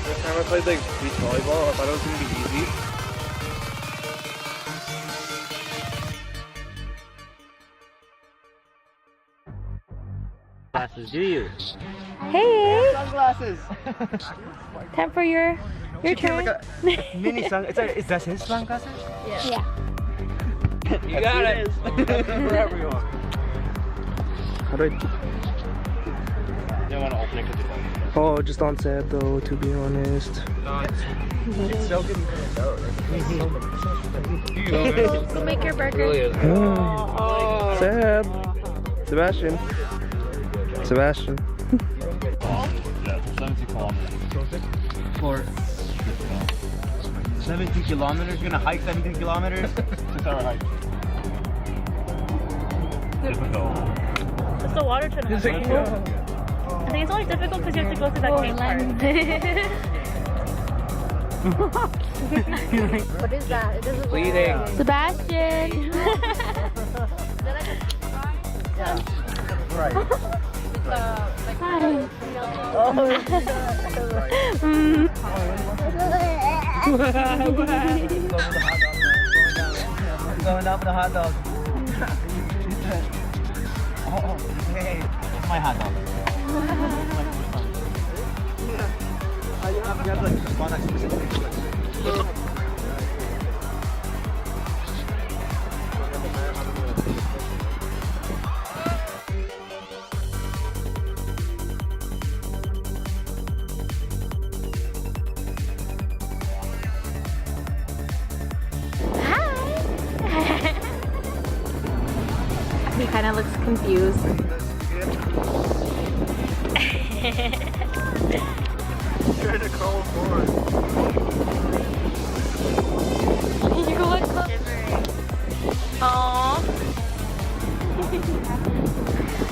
First time I played like beach volleyball, I thought it was gonna be easy. Glasses, do you? Hey! Sunglasses! Time for your turn. Like a mini sun. Is that his sunglasses? Yeah. You got it! For everyone. How do I? You want to open it because it's Oh, just on set though, to be honest. It's so good. Go make your burger. Oh, Seb. Sebastian. Sebastian. Yeah, 70 kilometers. For 70 kilometers? You're gonna hike 70 kilometers? It's our hike. Difficult. It's the water tournament. I think it's only difficult because you have to go through that cave part. What is that? It doesn't Bleeding. Sebastian! Right. Hi. Going up the hot dog. Oh, hey, it's my hot dog. You have like one specific. He kind of looks confused. Trying to crawl forward. You go like Aww.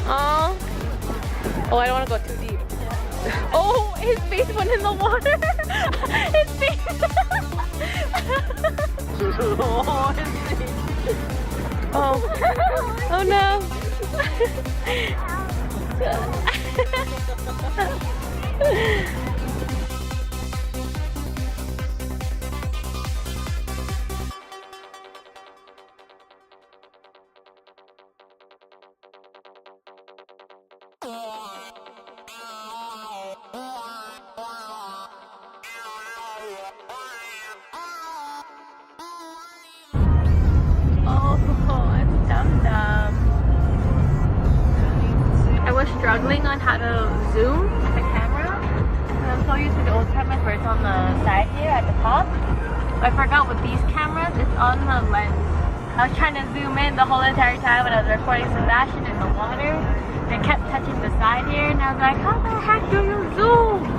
Aww. Oh, I don't want to go too deep. Oh, his face went in the water. His face. Oh, his face. Oh. Oh no. I was struggling on how to zoom the camera. And I'm so used to the old cameras where it's on the side here at the top. I forgot with these cameras, it's on the lens. I was trying to zoom in the whole entire time when I was recording Sebastian in the water. And it kept touching the side here and I was like, how the heck do you zoom?